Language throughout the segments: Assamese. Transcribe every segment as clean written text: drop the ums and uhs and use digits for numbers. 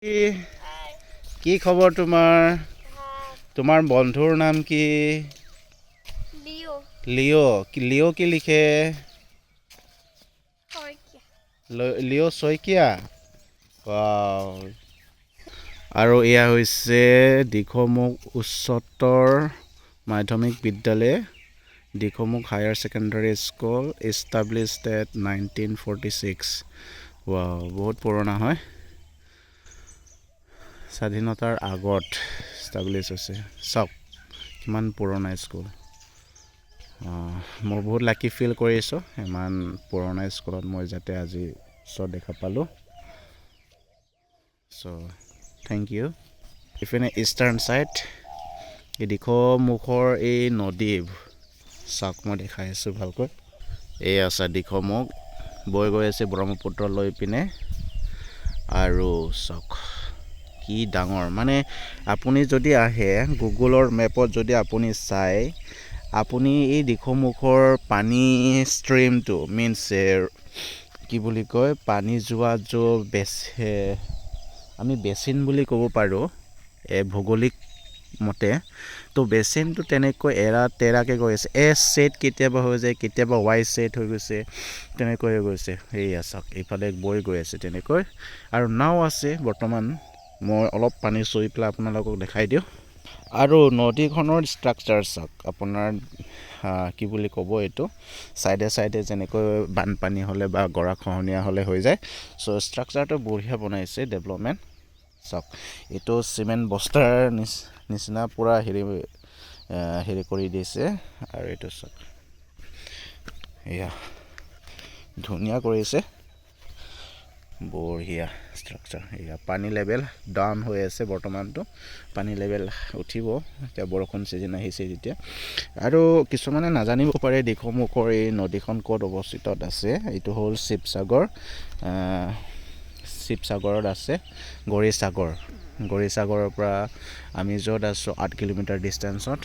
কি খবৰ তোমাৰ? তোমাৰ বন্ধুৰ নাম কি? লিঅ' কি লিখে? লিঅ' শইকীয়া। আৰু এয়া হৈছে দিখৌমুখ উচ্চতৰ মাধ্যমিক বিদ্যালয়, Dikhowmukh higher secondary school, established at 1946। বহুত পুৰণা হয়, স্বাধীনতাৰ আগত এষ্টাব্লিছ হৈছে। চাওক কিমান পুৰণা স্কুল। মই বহুত লাকি ফিল কৰিছোঁ ইমান পুৰণা স্কুলত মই যাতে আজি দেখা পালোঁ। চ' থেংক ইউ। ইপিনে ইষ্টাৰ্ণ ছাইড, এই দিখৌমুখৰ এই নদী চাওক, মই দেখাই আছোঁ ভালকৈ। এই আছে দিখৌমুখ বৈ গৈ আছে ব্ৰহ্মপুত্ৰ লৈ পিনে। আৰু চাওক কি ডাঙৰ, মানে আপুনি যদি আহে গুগলৰ মেপত যদি আপুনি চাই, আপুনি এই দিখৌমুখৰ পানী ষ্ট্ৰীমটো মিনছ কি বুলি কয়, পানী যোৱা আমি বেচিন বুলি ক'ব পাৰোঁ ভৌগোলিক মতে। তো বেচিনটো তেনেকৈ তেৰাকৈ গৈ আছে। এছ ছেট কেতিয়াবা হৈ যায়, কেতিয়াবা ৱাই ছেট হৈ গৈছে, তেনেকৈ হৈ গৈছে। সেয়া চাওক এইফালে বৈ গৈ আছে তেনেকৈ। আৰু নাও আছে বৰ্তমান। মই অলপ পানী চুই পেলাই আপোনালোকক দেখাই দিওঁ। আৰু নদীখনৰ ষ্ট্ৰাকচাৰ চাওক, আপোনাৰ কি বুলি ক'ব এইটো, ছাইডে ছাইডে যেনেকৈ বানপানী হ'লে বা গৰাখহনীয়া হ'লে হৈ যায়। চ' ষ্ট্ৰাকচাৰটো বঢ়িয়া বনাইছে, ডেভেলপমেণ্ট। চাওক এইটো চিমেণ্ট বস্তাৰ নিচিনা পূৰা হেৰি কৰি দিছে। আৰু এইটো চাওক এয়া ধুনীয়া কৰিছে, বঢ়িয়া ষ্ট্ৰাকচাৰ। এয়া পানী লেভেল ডাউন হৈ আছে বৰ্তমানটো, পানী লেভেল উঠিব এতিয়া বৰষুণ ছিজন আহিছে যেতিয়া। আৰু কিছুমানে নাজানিব পাৰে দিখৌমুখৰ এই নদীখন ক'ত অৱস্থিত আছে। এইটো হ'ল শিৱসাগৰত আছে গৌৰীসাগৰৰ পৰা আমি য'ত আছোঁ 8 কিলোমিটাৰ ডিষ্টেঞ্চত।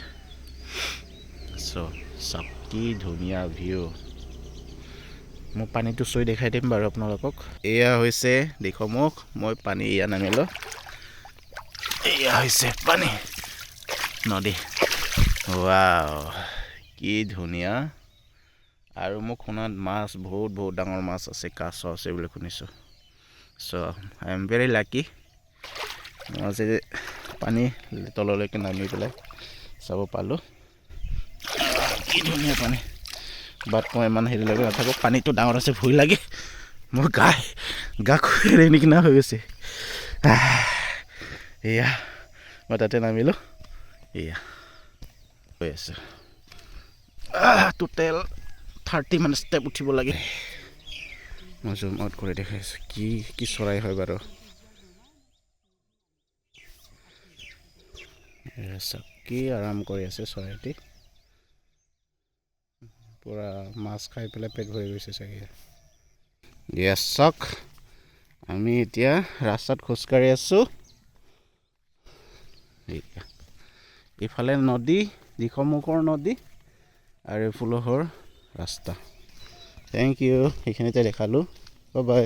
চ' চাওক কি ধুনীয়া ভিউ। মই পানীটো চুই দেখাই দিম বাৰু আপোনালোকক। এয়া হৈছে দিখৌমুখ, মই পানী এয়া নামিলোঁ। এয়া হৈছে পানী নদী। কি ধুনীয়া। আৰু মোক শুনাত মাছ বহুত ডাঙৰ মাছ আছে, কাছ আছে বুলি শুনিছোঁ। চ' আই এম ভেৰি লাকি। মই আজি পানী তললৈকে নামি পেলাই চাব পালোঁ। কি ধুনীয়া পানী। বাট মই ইমান হেৰিলৈকে নাথাকোঁ, পানীটো ডাঙৰ আছে, ভয় লাগে মোৰ। গা খুৱাই নিচিনা হৈ গৈছে। এয়া মই তাতে নামিলোঁ। এয়া হৈ আছে টোটেল 30 মান ষ্টেপ উঠিব লাগে। মই জুম আউট কৰি দেখাইছোঁ কি চৰাই হয় বাৰু। চাওক কি আৰাম কৰি আছে চৰাইটি, পূৰা মাছ খাই পেলাই পেট ভৰি গৈছে চাগে। চাওক আমি এতিয়া ৰাস্তাত খোজকাঢ়ি আছোঁ। ইফালে নদী, দিখৌমুখৰ নদী, আৰু ফুলহৰ ৰাস্তা। থেংক ইউ, সেইখিনিতে দেখালোঁ। Bye bye.